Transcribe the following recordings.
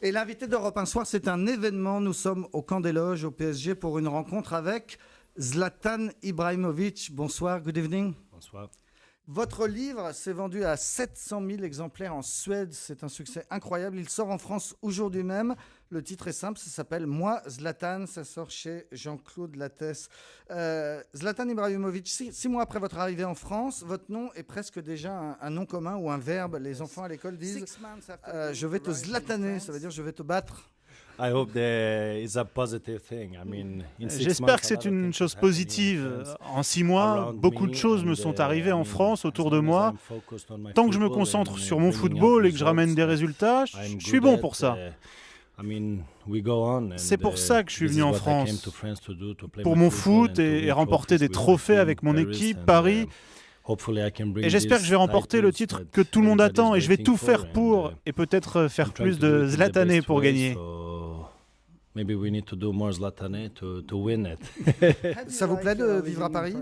Et l'invité d'Europe un soir, c'est un événement. Nous sommes au Camp des Loges, au PSG, pour une rencontre avec Zlatan Ibrahimovic. Bonsoir, good evening. Bonsoir. Votre livre s'est vendu à 700 000 exemplaires en Suède. C'est un succès incroyable. Il sort en France aujourd'hui même. Le titre est simple, ça s'appelle « Moi, Zlatan ». Ça sort chez Jean-Claude Lattès. Zlatan Ibrahimovic, 6 mois après votre arrivée en France, votre nom est presque déjà un nom commun ou un verbe. Les enfants à l'école disent « Je vais te zlataner », ça veut dire « je vais te battre ». J'espère que c'est une chose positive. En 6 mois, beaucoup de choses me sont arrivées en France, autour de moi. Tant que je me concentre sur mon football et que je ramène des résultats, je suis bon pour ça. C'est pour ça que je suis venu en France, pour mon foot et remporter des trophées avec mon équipe, Paris. Et j'espère que je vais remporter le titre que tout le monde attend et je vais tout faire pour, et peut-être faire plus de Zlatané pour gagner. Ça vous plaît de vivre à Paris ?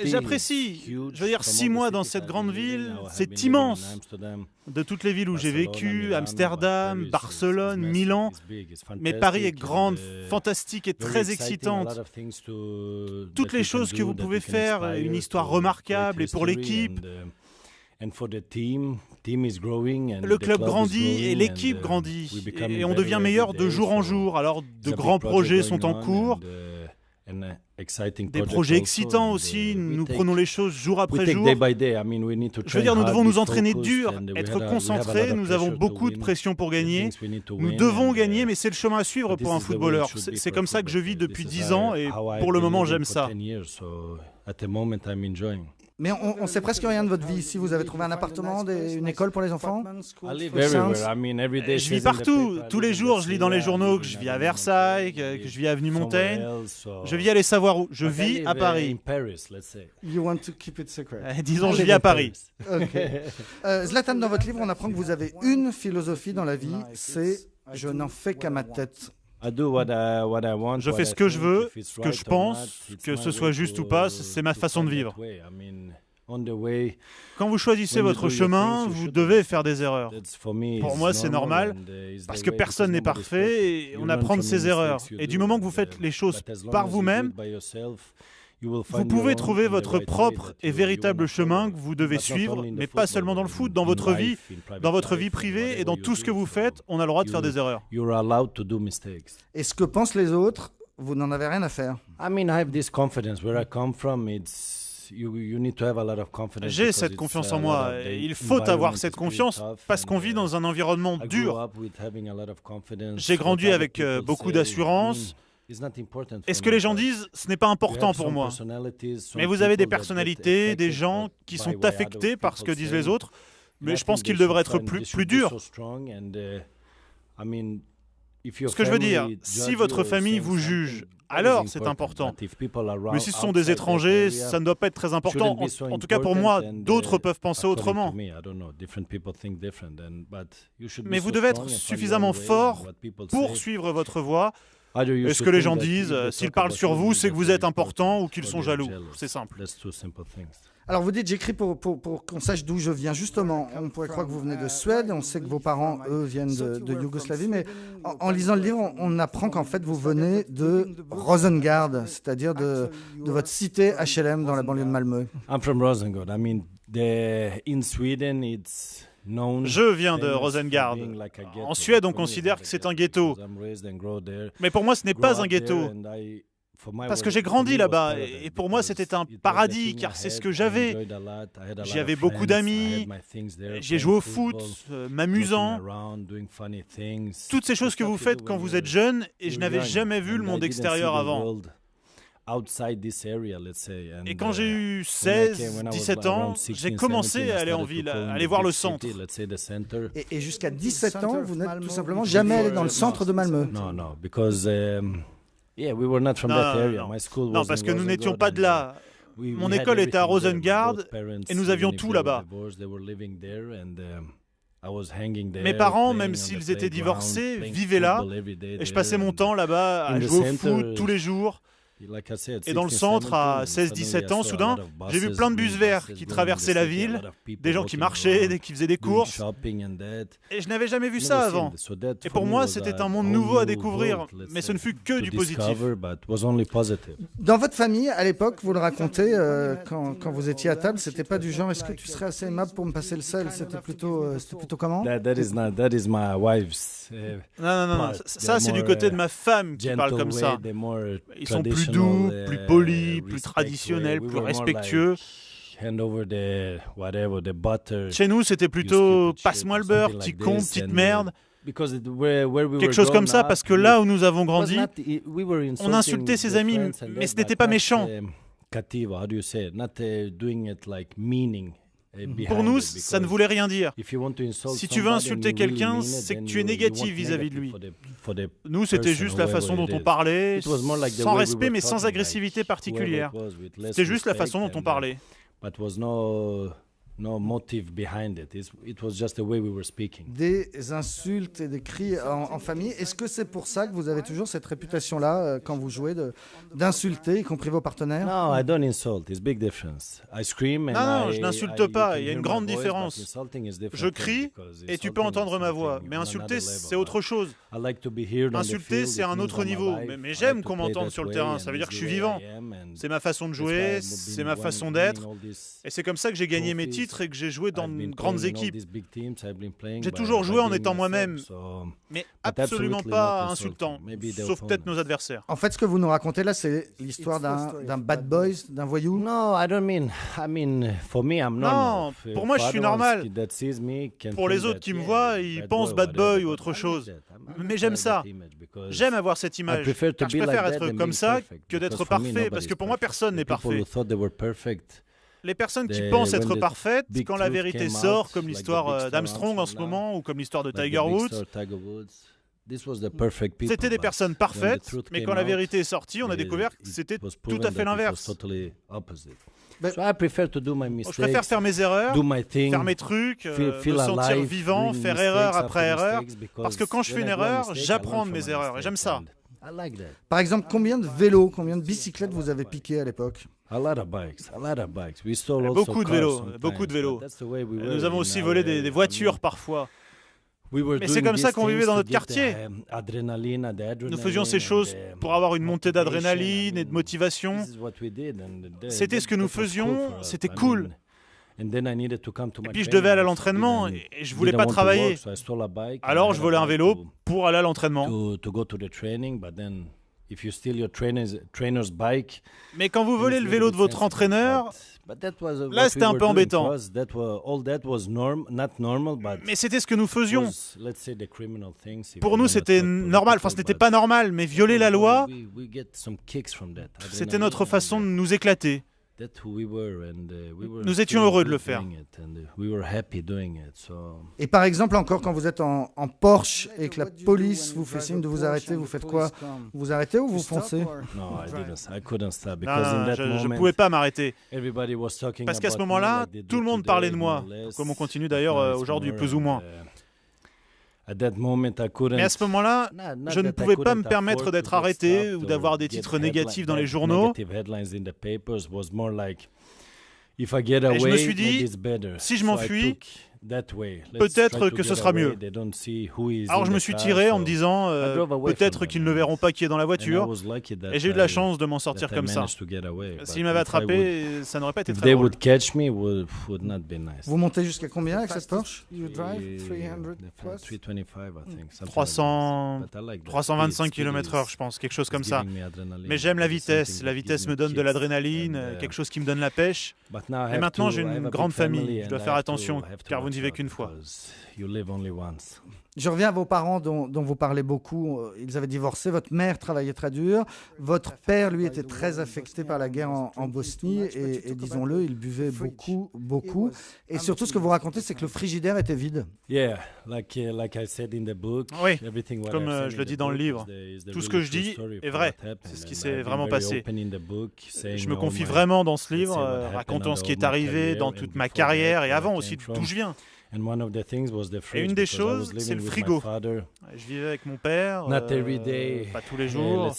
J'apprécie. Je veux dire, 6 mois dans cette grande ville, c'est immense. De toutes les villes où j'ai vécu, Amsterdam, Barcelone, Milan. Mais Paris est grande, fantastique et très excitante. Toutes les choses que vous pouvez faire, une histoire remarquable et pour l'équipe. Le club grandit et l'équipe grandit. Et on devient meilleur de jour en jour. Alors, de grands projets sont en cours. Des projets excitants aussi, nous prenons les choses jour après jour. Je veux dire, nous devons nous entraîner dur, être concentrés, nous avons beaucoup de pression pour gagner. Nous devons gagner, mais c'est le chemin à suivre pour un footballeur. C'est comme ça que je vis depuis 10 ans et pour le moment, j'aime ça. Mais on sait presque rien de votre vie ici. Vous avez trouvé un appartement, une école pour les enfants ? Je vis partout. Tous les jours, je lis dans les journaux que je vis à Versailles, que je vis à Avenue Montaigne. Je vis aller savoir où. Je vis à Paris. You want to keep it secret. Disons, je vis à Paris. Okay. Zlatan, dans votre livre, on apprend que vous avez une philosophie dans la vie, c'est « je n'en fais qu'à ma tête ». Je fais ce que je veux, ce que je pense, que ce soit juste ou pas, c'est ma façon de vivre. Quand vous choisissez votre chemin, vous devez faire des erreurs. Pour moi, c'est normal, parce que personne n'est parfait et on apprend de ses erreurs. Et du moment que vous faites les choses par vous-même, vous pouvez trouver votre propre et véritable chemin que vous devez suivre, mais pas seulement dans le foot, dans votre vie privée et dans tout ce que vous faites, on a le droit de faire des erreurs. Et ce que pensent les autres, vous n'en avez rien à faire. J'ai cette confiance en moi. Et il faut avoir cette confiance parce qu'on vit dans un environnement dur. J'ai grandi avec beaucoup d'assurance. Et ce que les gens disent, ce n'est pas important pour moi. Mais vous avez des personnalités, des gens qui sont affectés par ce que disent les autres, mais je pense qu'ils devraient être plus durs. Ce que je veux dire, si votre famille vous juge, alors c'est important. Mais si ce sont des étrangers, ça ne doit pas être très important. En tout cas pour moi, d'autres peuvent penser autrement. Mais vous devez être suffisamment fort pour suivre votre voie. Et ce que les gens disent, s'ils parlent sur vous, c'est que vous êtes important ou qu'ils sont jaloux. C'est simple. Alors vous dites, j'écris pour qu'on sache d'où je viens. Justement, on pourrait croire que vous venez de Suède, on sait que vos parents, eux, viennent de Yougoslavie, mais en lisant le livre, on apprend qu'en fait, vous venez de Rosengård, c'est-à-dire de votre cité HLM dans la banlieue de Malmö. Je viens de Rosengård. En Suède, on considère que c'est un ghetto. Mais pour moi, ce n'est pas un ghetto. Parce que j'ai grandi là-bas. Et pour moi, c'était un paradis, car c'est ce que j'avais. J'y avais beaucoup d'amis. J'ai joué au foot, m'amusant. Toutes ces choses que vous faites quand vous êtes jeune, et je n'avais jamais vu le monde extérieur avant. Et quand j'ai eu 16, 17 ans, j'ai commencé à aller en ville, à aller voir le centre. Et jusqu'à 17 ans, vous n'êtes tout simplement jamais allé dans le centre de Malmö. Non, parce que nous n'étions pas de là. Mon école était à Rosengård et nous avions tout là-bas. Mes parents, même s'ils étaient divorcés, vivaient là. Et je passais mon temps là-bas à jouer au foot tous les jours. Et dans le centre, à 16-17 ans, soudain, j'ai vu plein de bus verts qui traversaient la ville, des gens qui marchaient, qui faisaient des courses. Et je n'avais jamais vu ça avant. Et pour moi, c'était un monde nouveau à découvrir, mais ce ne fut que du positif. Dans votre famille, à l'époque, vous le racontez, quand vous étiez à table, c'était pas du genre « est-ce que tu serais assez aimable pour me passer le sel ?» C'était plutôt comment? That is my wife's. Non. Ça, c'est du côté de ma femme qui parle comme ça. Ils sont plus doux, plus polis, plus traditionnels, plus respectueux. Chez nous, c'était plutôt « passe-moi le beurre, petit con, petite merde ». Quelque chose comme ça, parce que là où nous avons grandi, on insultait ses amis, mais ce n'était pas méchant. Pour nous, ça ne voulait rien dire. Si tu veux insulter quelqu'un, c'est que tu es négatif vis-à-vis de lui. Nous, c'était juste la façon dont on parlait, sans respect mais sans agressivité particulière. C'était juste la façon dont on parlait. Des insultes et des cris en famille. Est-ce que c'est pour ça que vous avez toujours cette réputation-là quand vous jouez d'insulter, y compris vos partenaires? Non, je n'insulte pas. Il y a une grande différence. Je crie et tu peux entendre ma voix. Mais insulter, c'est autre chose. Insulter, c'est un autre niveau. Mais j'aime qu'on m'entende sur le terrain. Ça veut dire que je suis vivant. C'est ma façon de jouer, c'est ma façon d'être. Et c'est comme ça que j'ai gagné mes titres et que j'ai joué dans de grandes équipes. J'ai toujours joué en étant moi-même, mais absolument pas insultant, sauf peut-être nos adversaires. En fait, ce que vous nous racontez là, c'est l'histoire d'un bad boy, d'un voyou? Non, pour moi, je suis normal. Pour les autres qui me voient, ils pensent bad boy ou autre chose. Mais j'aime ça. J'aime avoir cette image. Je préfère être comme ça que d'être parfait, parce que pour moi, personne n'est parfait. Les personnes qui pensent être parfaites, quand la vérité sort, comme l'histoire d'Armstrong en ce moment, ou comme l'histoire de Tiger Woods, c'était des personnes parfaites, mais quand la vérité est sortie, on a découvert que c'était tout à fait l'inverse. Je préfère faire mes erreurs, faire mes trucs, me sentir vivant, faire erreur après erreur, parce que quand je fais une erreur, j'apprends de mes erreurs, et j'aime ça. Par exemple, combien de vélos, combien de bicyclettes vous avez piqué à l'époque? Beaucoup de vélos. Nous avons aussi volé des voitures parfois. Mais c'est comme ça qu'on vivait dans notre quartier. Nous faisions ces choses pour avoir une montée d'adrénaline et de motivation. C'était ce que nous faisions, c'était cool. Et puis je devais aller à l'entraînement et je voulais pas travailler. Alors je volais un vélo pour aller à l'entraînement. Mais quand vous volez le vélo de votre entraîneur, là c'était un peu embêtant. Mais c'était ce que nous faisions. Pour nous c'était normal, enfin ce n'était pas normal, mais violer la loi, c'était notre façon de nous éclater. Nous étions heureux de le faire. Et par exemple, encore quand vous êtes en Porsche et que la police vous fait signe de vous arrêter, vous faites quoi? Vous arrêtez ou vous foncez? Non, je ne pouvais pas m'arrêter. Parce qu'à ce moment-là, tout le monde parlait de moi, comme on continue d'ailleurs aujourd'hui, plus ou moins. Mais à ce moment-là, je ne pouvais pas me permettre d'être arrêté ou d'avoir des titres négatifs dans les journaux. Et je me suis dit, si je m'enfuis, peut-être que ce sera mieux. Alors je me suis tiré en me disant, peut-être qu'ils ne verront pas qui est dans la voiture. Et j'ai eu de la chance de m'en sortir comme ça. S'ils m'avaient attrapé, ça n'aurait pas été très drôle. Vous montez jusqu'à combien avec cette Porsche? 325 km/h, je pense, quelque chose comme ça. Mais j'aime la vitesse. La vitesse me donne de l'adrénaline, quelque chose qui me donne la pêche. Et maintenant, j'ai une grande famille. Je dois faire attention, car vous ne vivez qu'une fois. Je reviens à vos parents dont vous parlez beaucoup. Ils avaient divorcé. Votre mère travaillait très dur. Votre père, lui, était très affecté par la guerre en Bosnie. Et disons-le, il buvait beaucoup. Et surtout, ce que vous racontez, c'est que le frigidaire était vide. Oui, comme je le dis dans le livre. Tout ce que je dis est vrai. C'est ce qui s'est vraiment passé. Je me confie vraiment dans ce livre, racontant ce qui est arrivé dans toute ma carrière et avant aussi, d'où je viens. Et une des choses, c'est le frigo. Je vivais avec mon père, pas tous les jours.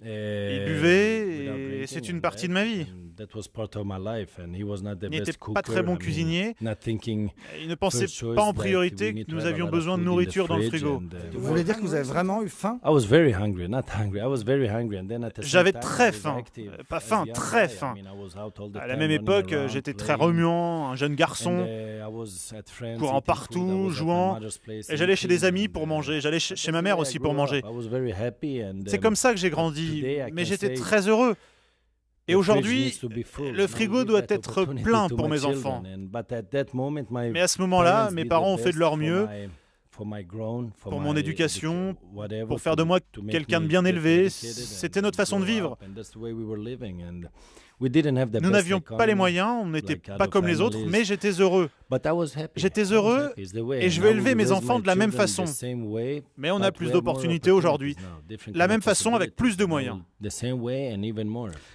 Il buvait et c'est une partie de ma vie. Il n'était pas très bon cuisinier. Il ne pensait pas en priorité que nous avions besoin de nourriture dans le frigo. Vous voulez dire que vous avez vraiment eu faim? J'avais très faim. Pas faim, très faim. À la même époque, j'étais très remuant, un jeune garçon, courant partout, jouant. Et j'allais chez des amis pour manger. J'allais chez ma mère aussi pour manger. C'est comme ça que j'ai grandi. Mais j'étais très heureux. Et aujourd'hui, le frigo doit être plein pour mes enfants. Mais à ce moment-là, mes parents ont fait de leur mieux pour mon éducation, pour faire de moi quelqu'un de bien élevé. C'était notre façon de vivre. Nous n'avions pas les moyens, on n'était pas comme les autres, mais j'étais heureux. J'étais heureux et je veux élever mes enfants de la même façon. Mais on a plus d'opportunités aujourd'hui. La même façon avec plus de moyens.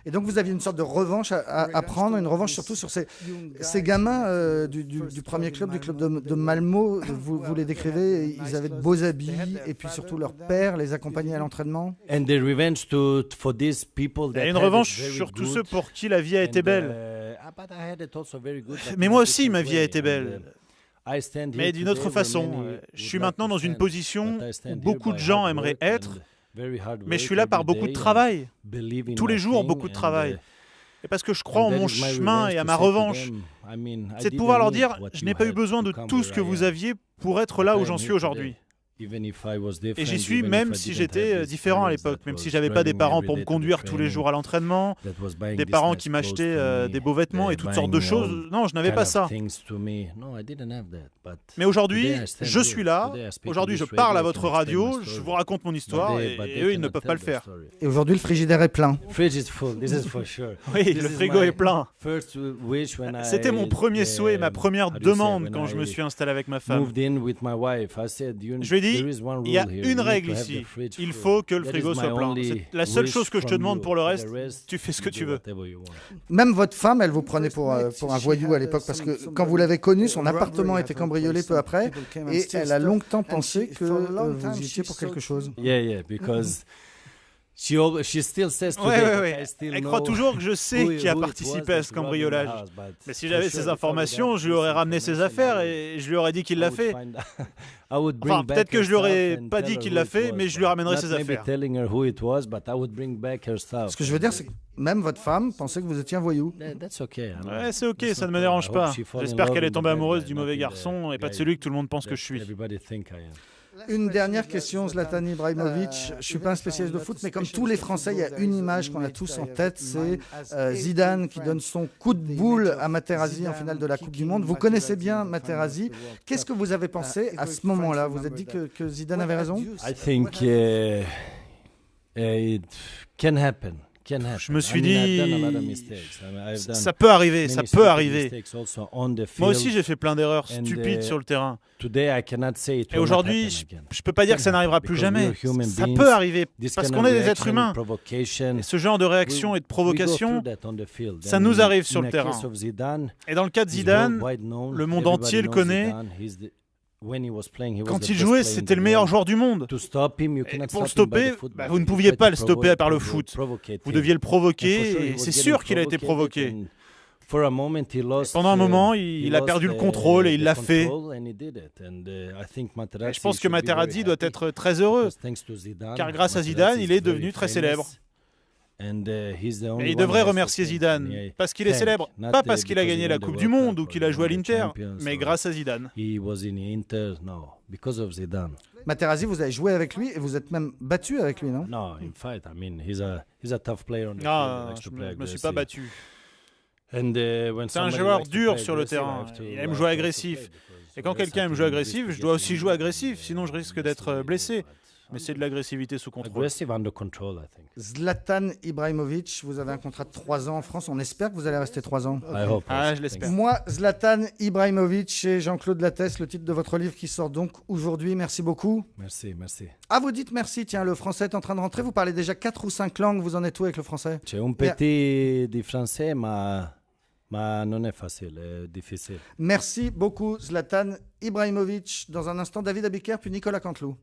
Et donc vous aviez une sorte de revanche à prendre, une revanche surtout sur ces gamins du premier club, du club de Malmö. Vous les décrivez, ils avaient de beaux habits et puis surtout leur père les accompagnait à l'entraînement. Et une revanche sur tous ceux pour qui la vie a été belle. Mais moi aussi, ma vie a été belle. Mais d'une autre façon, je suis maintenant dans une position où beaucoup de gens aimeraient être, mais je suis là par beaucoup de travail. Tous les jours, beaucoup de travail. Et parce que je crois en mon chemin et à ma revanche, c'est de pouvoir leur dire, je n'ai pas eu besoin de tout ce que vous aviez pour être là où j'en suis aujourd'hui. Et j'y suis même si j'étais différent à l'époque, même si j'avais pas des parents pour me conduire tous les jours à l'entraînement, des parents qui m'achetaient des beaux vêtements et toutes sortes de choses. Non, je n'avais pas ça. Mais aujourd'hui, je suis là, aujourd'hui je parle à votre radio, je vous raconte mon histoire et eux, ils ne peuvent pas le faire. Et aujourd'hui, le frigidaire est plein. Oui, le frigo est plein. C'était mon premier souhait, ma première demande quand je me suis installé avec ma femme. Je lui ai dit, il y a une règle ici, il faut que le frigo soit plein. C'est la seule chose que je te demande, pour le reste, tu fais ce que tu veux. Même votre femme, elle vous prenait pour un voyou à l'époque, parce que quand vous l'avez connue, son appartement a été cambriolé peu après, et elle a longtemps pensé que vous y étiez pour quelque chose. Elle croit toujours que je sais qui a participé à ce cambriolage. Mais si j'avais ces informations, je lui aurais ramené ses affaires et je lui aurais dit qu'il l'a fait. Enfin, peut-être que je lui aurais pas dit qu'il l'a fait, mais je lui ramènerais ses affaires. Ce que je veux dire, c'est que même votre femme pensait que vous étiez un voyou. Ouais, c'est ok, ça ne me dérange pas. J'espère qu'elle est tombée amoureuse du mauvais garçon et pas de celui que tout le monde pense que je suis. Une dernière question, Zlatan Ibrahimovic. Je ne suis pas un spécialiste de foot, mais comme tous les Français, il y a une image qu'on a tous en tête, c'est Zidane qui donne son coup de boule à Materazzi en finale de la Coupe du Monde. Vous connaissez bien Materazzi. Qu'est-ce que vous avez pensé à ce moment-là? Vous vous êtes dit que Zidane avait raison? I think it can happen. Je me suis dit, ça peut arriver, ça peut arriver. Moi aussi, j'ai fait plein d'erreurs stupides sur le terrain. Et aujourd'hui, je ne peux pas dire que ça n'arrivera plus jamais. Ça peut arriver, parce qu'on est des êtres humains. Et ce genre de réaction et de provocation, ça nous arrive sur le terrain. Et dans le cas de Zidane, le monde entier le connaît. Quand il jouait, c'était le meilleur joueur du monde. Et pour le stopper, vous ne pouviez pas le stopper par le foot. Vous deviez le provoquer, et c'est sûr qu'il a été provoqué. Pendant un moment, il a perdu le contrôle et il l'a fait. Et je pense que Materazzi doit être très heureux, car grâce à Zidane, il est devenu très célèbre. Et il devrait remercier Zidane, parce qu'il est célèbre, pas parce qu'il a gagné la Coupe du Monde ou qu'il a joué à l'Inter, mais grâce à Zidane. Materazzi, vous avez joué avec lui et vous êtes même battu avec lui, non? Non, je ne me suis pas battu. C'est un joueur dur sur le terrain, il aime jouer agressif. Et quand quelqu'un aime jouer agressif, je dois aussi jouer agressif, sinon je risque d'être blessé. Mais c'est de l'agressivité sous contrôle. Zlatan Ibrahimovic, vous avez un contrat de 3 ans en France. On espère que vous allez rester 3 ans. Je l'espère. Moi, Zlatan Ibrahimovic et Jean-Claude Lattès, le titre de votre livre qui sort donc aujourd'hui. Merci beaucoup. Merci. Ah, vous dites merci. Tiens, le français est en train de rentrer. Vous parlez déjà 4 ou 5 langues. Vous en êtes où avec le français? J'ai un petit du français, mais non est facile, difficile. Merci beaucoup, Zlatan Ibrahimovic. Dans un instant, David Abiker puis Nicolas Canteloup.